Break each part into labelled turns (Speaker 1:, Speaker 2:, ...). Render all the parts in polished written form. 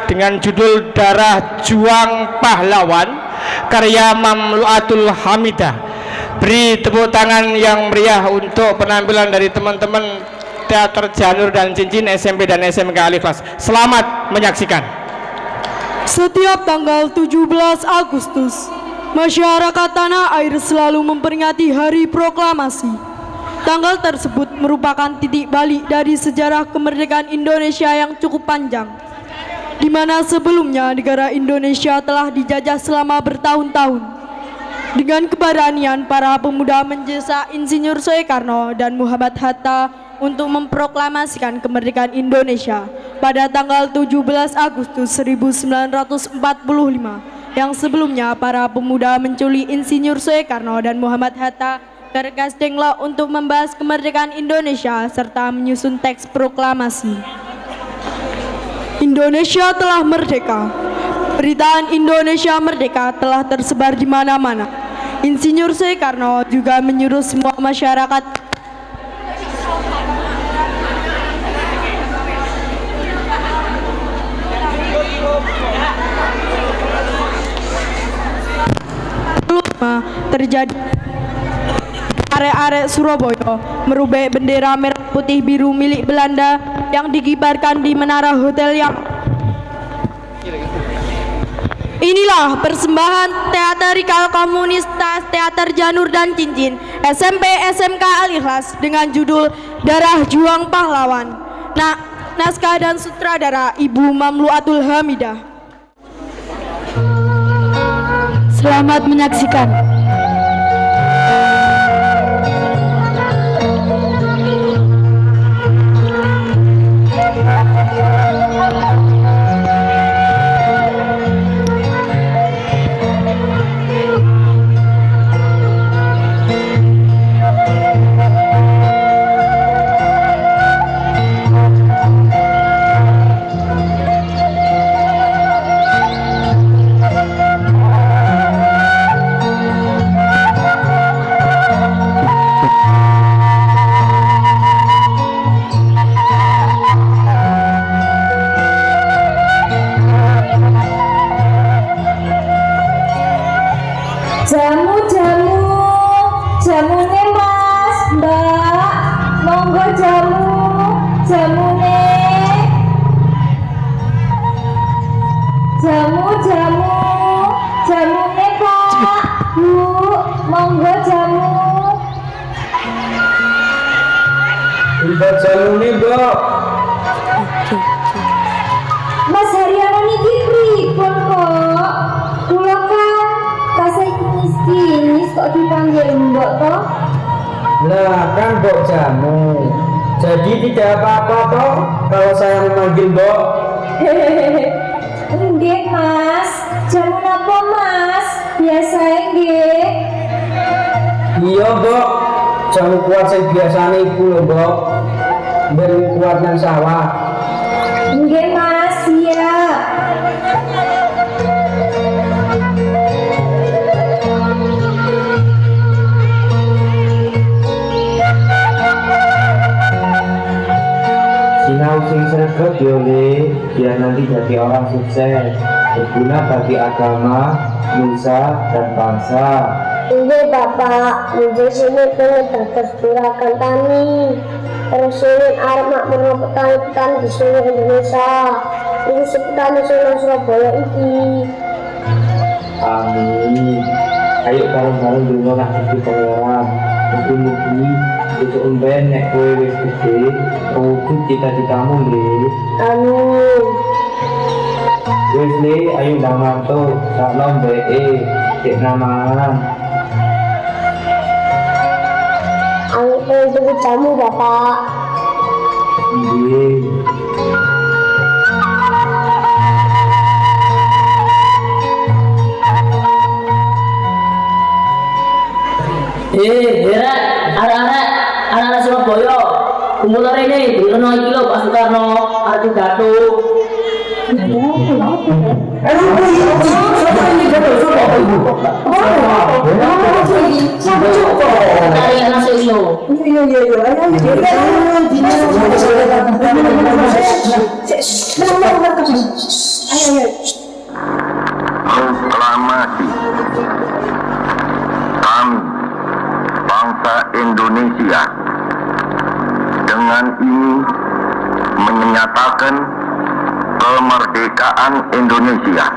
Speaker 1: dengan judul Darah Juang Pahlawan karya Mamluatul Hamidah. Beri tepuk tangan yang meriah untuk penampilan dari teman-teman Teater Janur dan Cincin SMP dan SMK Aliflas. Selamat menyaksikan.
Speaker 2: Setiap tanggal 17 Agustus, masyarakat tanah air selalu memperingati Hari Proklamasi. Tanggal tersebut merupakan titik balik dari sejarah kemerdekaan Indonesia yang cukup panjang, di mana sebelumnya negara Indonesia telah dijajah selama bertahun-tahun. Dengan keberanian para pemuda mendesak Insinyur Soekarno dan Muhammad Hatta untuk memproklamasikan kemerdekaan Indonesia pada tanggal 17 Agustus 1945, yang sebelumnya para pemuda menculik Insinyur Soekarno dan Muhammad Hatta ke Kasdengla untuk membahas kemerdekaan Indonesia serta menyusun teks proklamasi. Indonesia telah merdeka. Beritaan Indonesia merdeka telah tersebar di mana-mana. Insinyur Soekarno juga menyuruh semua masyarakat terjadi arek-arek Surabaya merubah bendera merah putih biru milik Belanda yang dikibarkan di menara hotel yang inilah persembahan teatrikal komunitas Teater Janur dan Cincin SMP SMK Aliflas dengan judul Darah Juang Pahlawan. Naskah dan sutradara Ibu Mamluatul Hamidah. Selamat menyaksikan.
Speaker 3: Jamune mas, mbak, monggo jamune pak, bu, monggo jamu.
Speaker 4: Mbak jamune mbak.
Speaker 3: Mas Haryono niki pripun kok? Kula kan saiki miskin, kok dipanggil mbok toh?
Speaker 4: Lah kan mbok jamu. Jadi tidak apa-apa toh kalau saya memanggil mbok.
Speaker 3: Nggih mas, jamu napa mas? Biasa nggih.
Speaker 4: Iya mbok, jamu kuat sing biasane iku lho mbok. Ben kuat nang sawah.
Speaker 3: Nggih mas, siap.
Speaker 4: Sinau sing sregep yo Le, biar nanti jadi orang sukses, berguna bagi agama, nusa dan bangsa.
Speaker 3: Nggih bapak, nggih sini pengen dados juragan tani. Terus sini arep makmur petani-petani di seluruh Indonesia. Ini sepetani seluruh Surabaya iki.
Speaker 4: Amin. Ayo bareng-bareng dulu nak di pangeran. Mugi-mugi itu umben nek kowe wis gede, wujud cita-citamu Le.
Speaker 3: Amin.
Speaker 4: Wis Le, ayo ndang mantu, sak lombeke, cek namangan.
Speaker 3: Ayo tunggu jamu bapak.
Speaker 4: Nggih.
Speaker 5: Derek, anak-anak Surabaya, kumpulan ini bener iki lho Pak Soekarno, arep pidato. Dari anak sesio.
Speaker 6: Indonesia. Dengan ini menyatakan kemerdekaan Indonesia.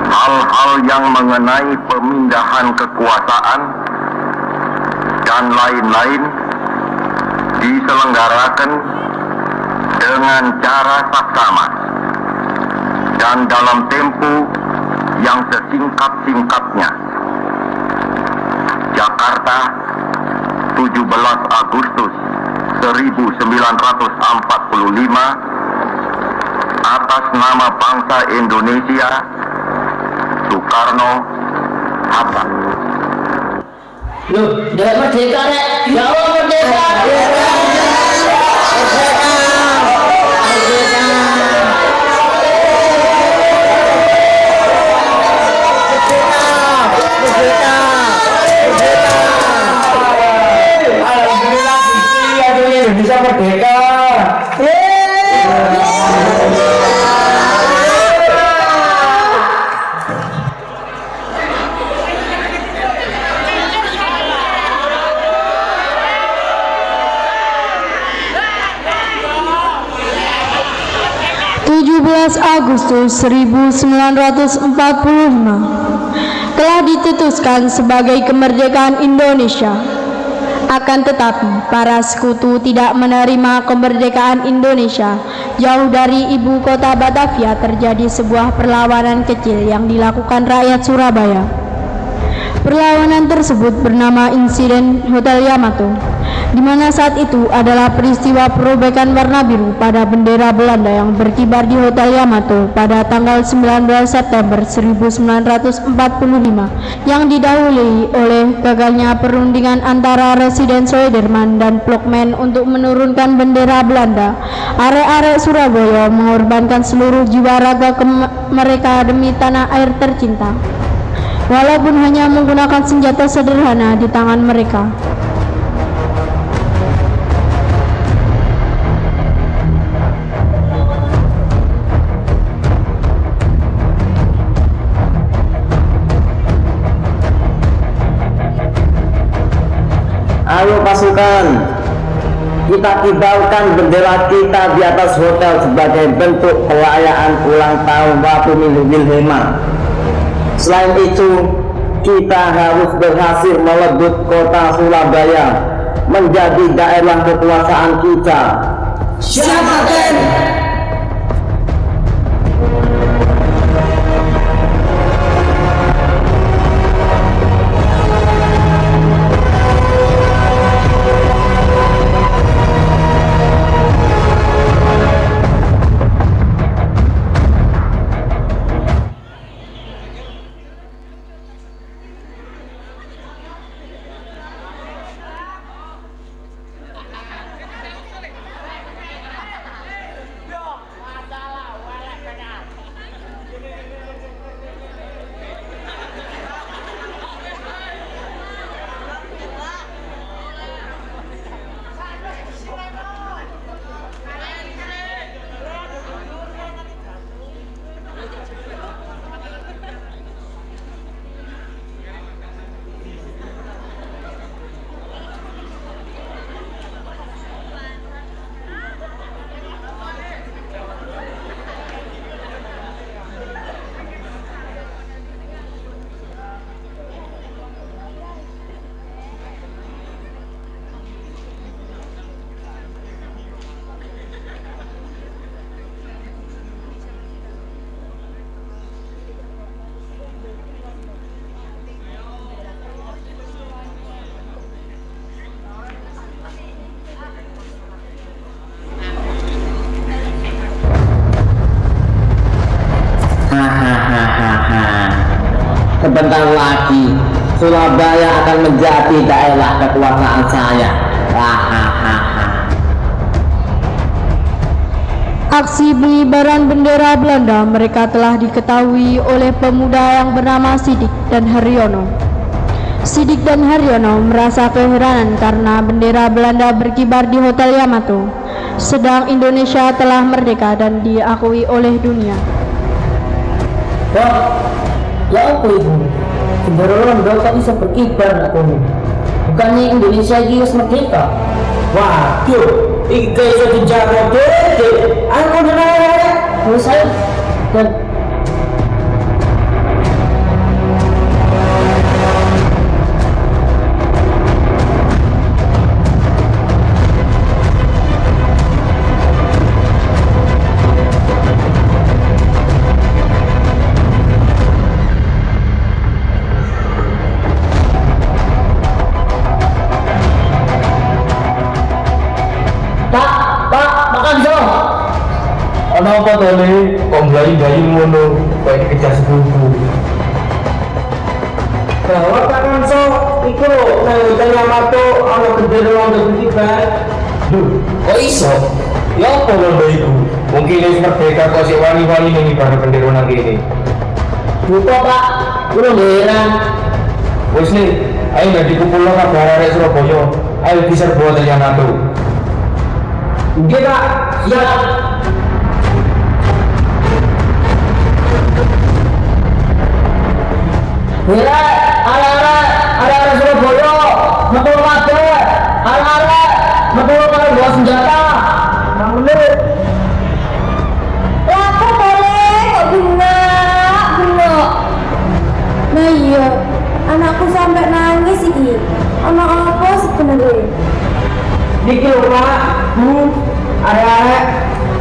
Speaker 6: Hal-hal yang mengenai pemindahan kekuasaan dan lain-lain diselenggarakan dengan cara saksama dan dalam tempo yang sesingkat-singkatnya. Jakarta, 17 Agustus 1945, atas nama bangsa Indonesia, Soekarno, Hatta.
Speaker 5: Loh, dari merdeka nek. Ya Allah merdeka.
Speaker 4: Alhamdulillah Gusti, akhirnya Indonesia merdeka.
Speaker 2: Agustus 1945 telah diputuskan sebagai kemerdekaan Indonesia. Akan tetapi, para sekutu tidak menerima kemerdekaan Indonesia. Jauh dari ibu kota Batavia terjadi sebuah perlawanan kecil yang dilakukan rakyat Surabaya. Perlawanan tersebut bernama Insiden Hotel Yamato, di mana saat itu adalah peristiwa perobekan warna biru pada bendera Belanda yang berkibar di Hotel Yamato pada tanggal 19 September 1945 yang didahului oleh gagalnya perundingan antara Residen Sudirman dan Blokmen untuk menurunkan bendera Belanda. Arek-arek Surabaya mengorbankan seluruh jiwa raga mereka demi tanah air tercinta, walaupun hanya menggunakan senjata sederhana di tangan mereka.
Speaker 7: Ayo pasukan, kita kibarkan bendera kita di atas hotel sebagai bentuk perayaan ulang tahun Watu Wilhelmina. Selain itu, kita harus berhasil merebut kota Surabaya menjadi daerah kekuasaan kita.
Speaker 5: Siap, Kapten.
Speaker 7: Sebentar lagi Surabaya akan menjadi daerah kekuasaan saya.
Speaker 2: Aksi pengibaran bendera Belanda mereka telah diketahui oleh pemuda yang bernama Sidik dan Haryono. Sidik dan Haryono merasa keheranan karena bendera Belanda berkibar di Hotel Yamato, sedang Indonesia telah merdeka dan diakui oleh dunia.
Speaker 5: Wah, ya apa ibu? Bendera Belanda kok bisa berkibar aku? Bukannya Indonesia ini harus merdeka?
Speaker 7: Waduh, iki iso dijaga dede. Aku dengar.
Speaker 5: Menurut saya, dan Pak Kamso.
Speaker 4: Ana apa to Le? Kok mlayu-mlayu ngono? Kok dikejar sepupu.
Speaker 7: Bahwa Pak Kamso iku nang Hotel Yamato ana gendera londo ketiban.
Speaker 4: Duh, kok iso? Ya apa lho iku? Mungkin wis merdeka kok sik wani-wani ning ibarat bendera nang kene.
Speaker 5: Buka Pak, udah heran.
Speaker 4: Wis nih, ayo nggak dikumpulno kabar arek Surabaya. Ayo diserbu Hotel Yamato.
Speaker 7: Nggih Pak, siap.
Speaker 5: Hera, ala-ala Surabaya, metu kabeh. Ala-ala, metu karo bawa senjata. Mangune.
Speaker 3: Lapo boleh kok bengak. Nah iya, anakku sampai nangis iki. Anak apa sebenarnya?
Speaker 7: Niki lho Pak, Bu, arek-arek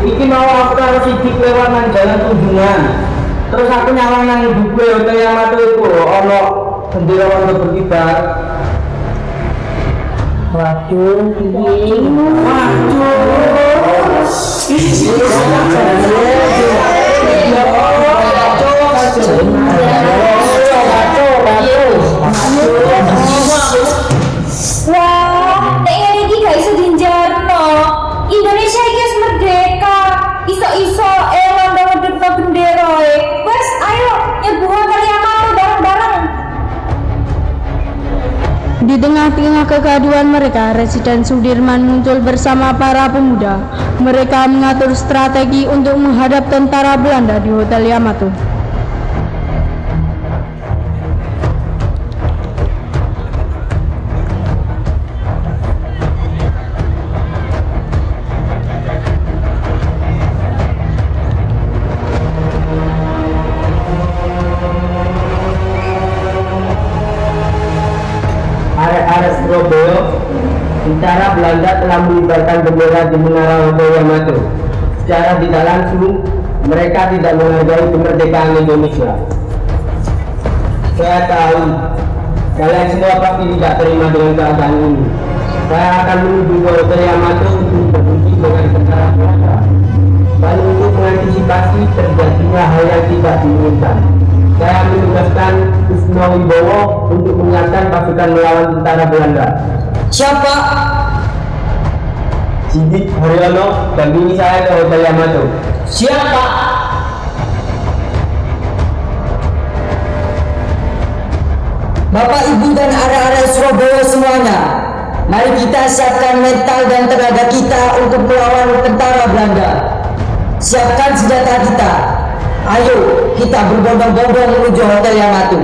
Speaker 7: iki mau aku karo Sidik lewat nang jalan Tunjungan. Terus aku nyawang nang buku Hotel Yamato iku lho ana bendera warna berkibar.
Speaker 5: Waduh, piye?
Speaker 3: Wah, nek ngene iki gak iso dinjarno. Indonesia iki wis merdeka. Iso-iso londo-londo bendera e. Wes, ayo nyebu Hotel Yamato bareng-bareng.
Speaker 2: Di tengah-tengah kegaduhan mereka, Residen Sudirman muncul bersama para pemuda. Mereka mengatur strategi untuk menghadap tentara Belanda di Hotel Yamato.
Speaker 7: Arek-arek Surabaya, tentara Belanda telah mengibarkan bendera di Menara Hotel Yamato. Secara tidak langsung, mereka tidak menghargai kemerdekaan Indonesia. Saya tahu, kalian semua pasti tidak terima dengan keadaan ini. Saya akan menuju ke Hotel Yamato untuk berdiskusi dengan tentara Belanda. Lalu untuk mengantisipasi terjadinya hal yang tidak diinginkan, saya menugaskan Kusno Wibowo untuk menyiapkan pasukan melawan tentara Belanda.
Speaker 5: Siapa?
Speaker 7: Sidik Haryono dampingi saya ke Hotel Yamato.
Speaker 5: Siapa? Bapak, Ibu, dan arek-arek Surabaya semuanya, mari kita siapkan mental dan tenaga kita untuk melawan tentara Belanda. Siapkan senjata kita. Ayo, kita berbondong-bondong menuju Hotel Yamato.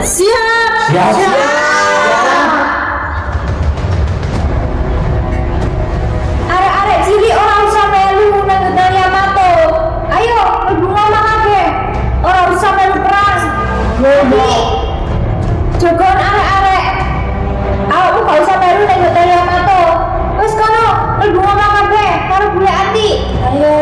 Speaker 3: Siap. Arek-arek cilik ora usah melu nang Hotel Yamato. Ayo, mlebu ngomong kabeh. Ora usah melu perang. Jadi, jogon arek-arek. Awakmu gak usah melu nang Hotel Yamato. Wis kono, mlebu ngomong kabeh karo Bule Ati. Ayo.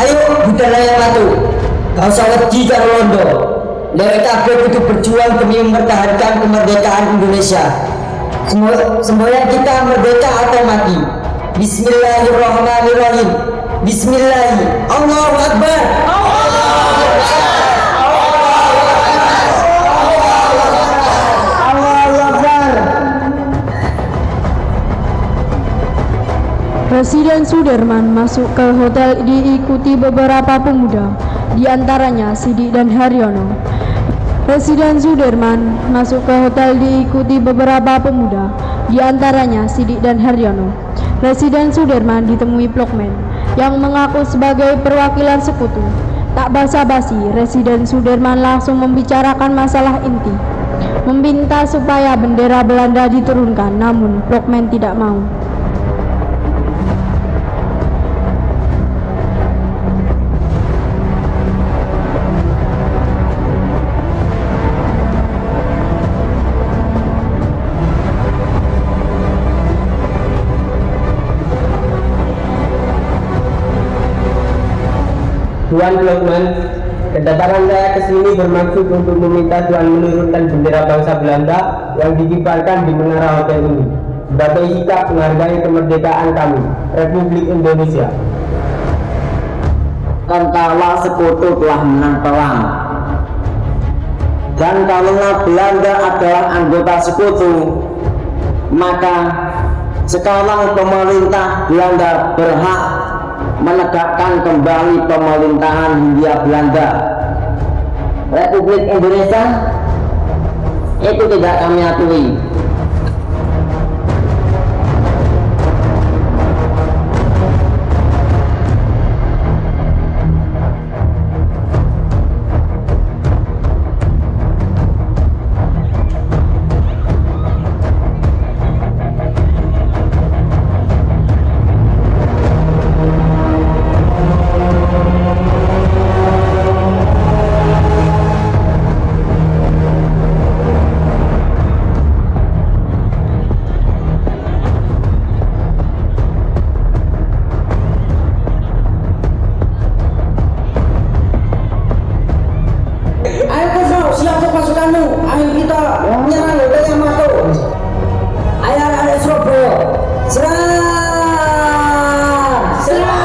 Speaker 5: Ayo, budaya Yamato. Gak usah wedi karo londo. Lek kabeh kudu berjuang demi mempertahankan kemerdekaan Indonesia. Semboyan kita merdeka atau mati. Bismillahirrahmanirrahim. Bismillah. Allahu Akbar.
Speaker 2: Presiden Sudirman masuk ke hotel diikuti beberapa pemuda, di antaranya Sidik dan Haryono. Presiden Sudirman masuk ke hotel diikuti beberapa pemuda, di antaranya Sidik dan Haryono. Presiden Sudirman ditemui Plokmen yang mengaku sebagai perwakilan sekutu. Tak basa-basi, Presiden Sudirman langsung membicarakan masalah inti, meminta supaya bendera Belanda diturunkan, namun Plokmen tidak mau.
Speaker 7: Tuan Plokmen, kedatangan saya ke sini bermaksud untuk meminta Tuan menurunkan bendera bangsa Belanda yang dikibarkan di menara hotel ini sebagai sikap menghargai kemerdekaan kami, Republik Indonesia.
Speaker 5: Tentara sekutu telah menang perang, dan karena Belanda adalah anggota sekutu, maka sekarang pemerintah Belanda berhak menegakkan kembali pemerintahan Hindia Belanda. Republik Indonesia itu tidak kami akui. Ayo Kosovo, siapkan pasukanmu. Ayo kita menyerang hotel Yamato. Ayo anak-anak Surabaya, serang! Serang!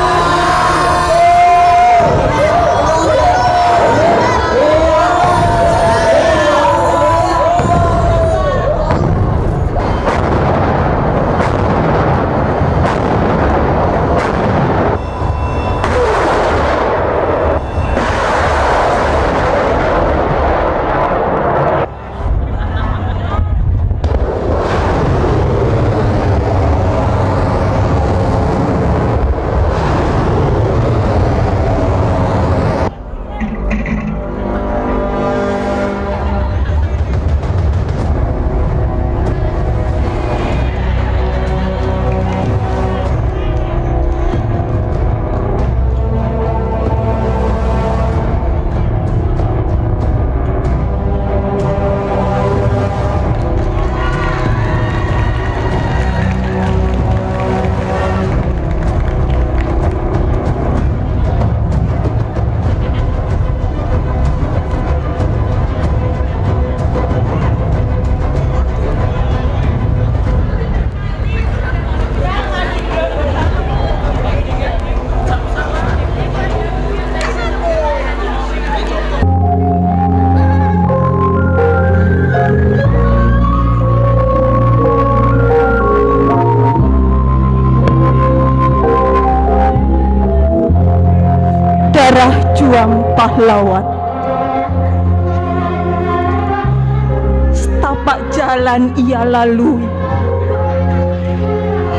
Speaker 2: Darah juang pahlawan, setapak jalan ia lalui,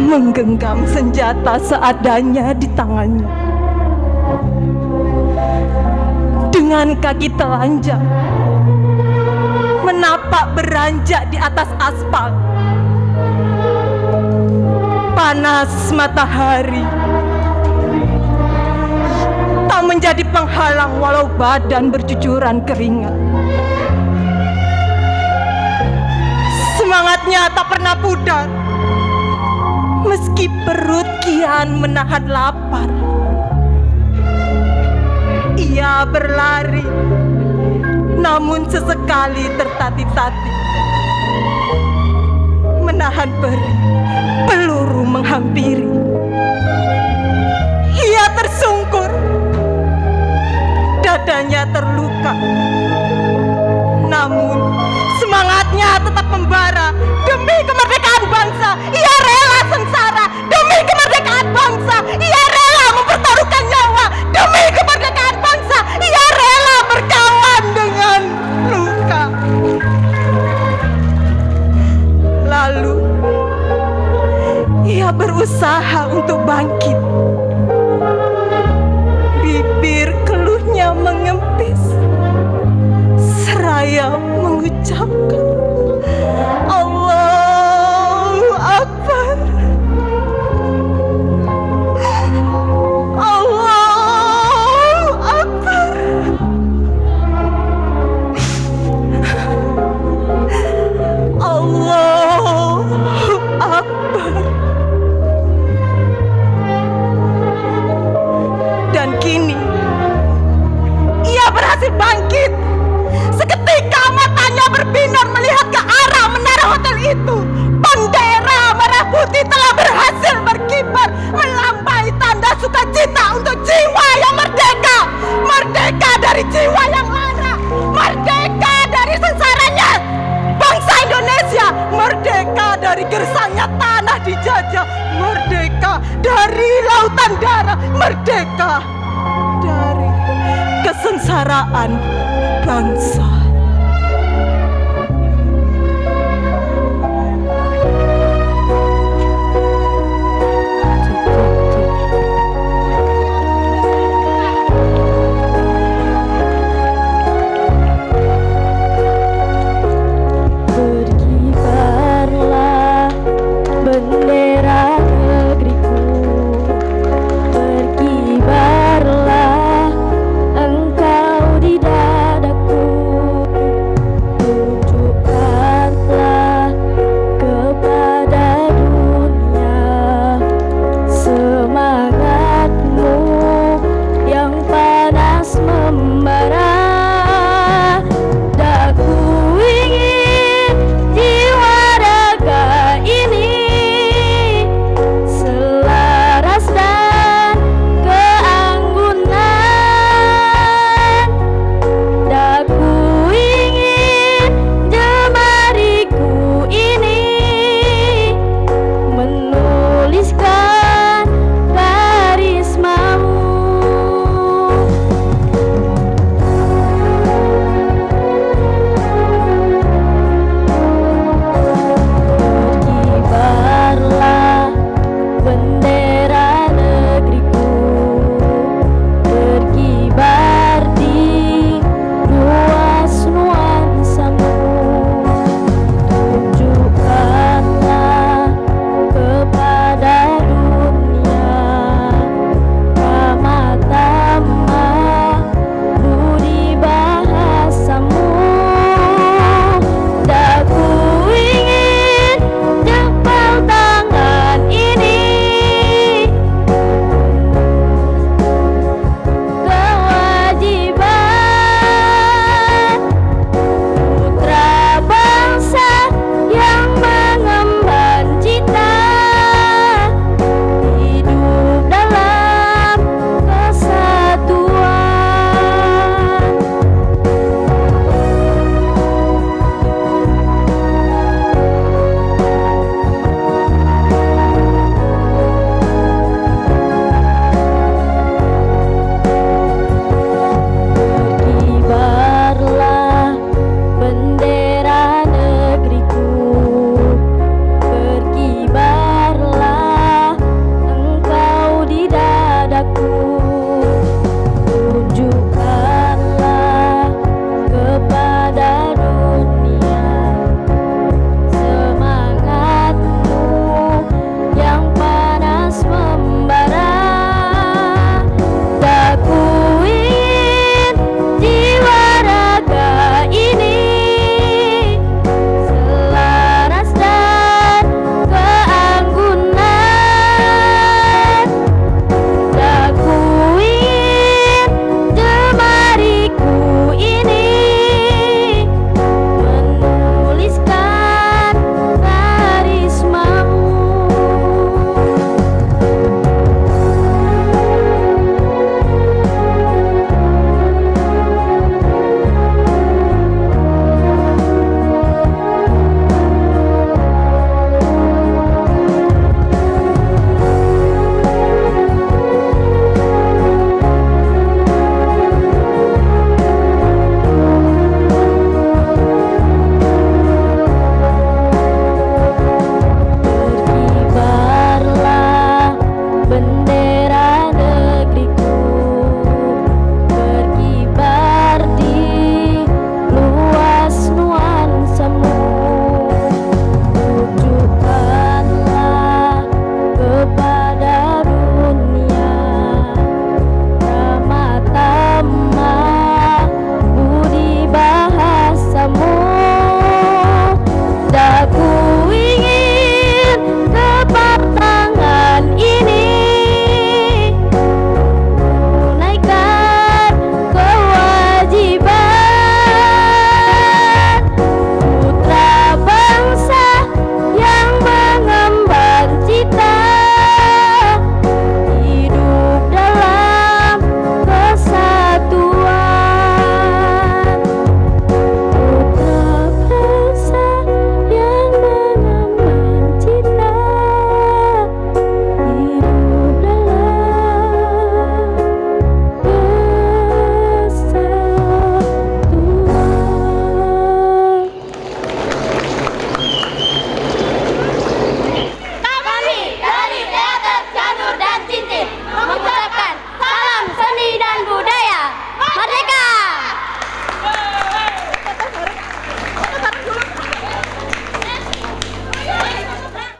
Speaker 2: menggenggam senjata seadanya di tangannya. Dengan kaki telanjang, menapak beranjak di atas aspal. Panas matahari tak menjadi penghalang walau badan bercucuran keringat. Semangatnya tak pernah pudar, meski perut kian menahan lapar. Ia berlari, namun sesekali tertatih-tatih, menahan perih, peluru menghampiri. Ia tersungkur, dadanya terluka, namun semangatnya tetap membara. Demi kemerdekaan bangsa, ia rela sengsara. Demi kemerdekaan bangsa, ia rela mempertaruhkan nyawa. Demi kemerdekaan bangsa, ia rela berkawan dengan luka. Lalu ia
Speaker 8: berusaha untuk bangkit. Bibir keluhnya mengempis seraya mengucapkan Allahu Akbar. Allahu Akbar. Allahu Akbar. Dan kini ia berhasil bangkit. Seketika matanya berbinar melihat ke arah menara hotel itu. Bendera merah putih telah berhasil berkibar melambai tanda sukacita untuk jiwa yang merdeka. Merdeka dari jiwa yang lara. Merdeka dari sengsaranya bangsa Indonesia. Merdeka dari gersangnya tanah dijajah. Merdeka dari lautan darah. Merdeka dari kesengsaraan bangsa.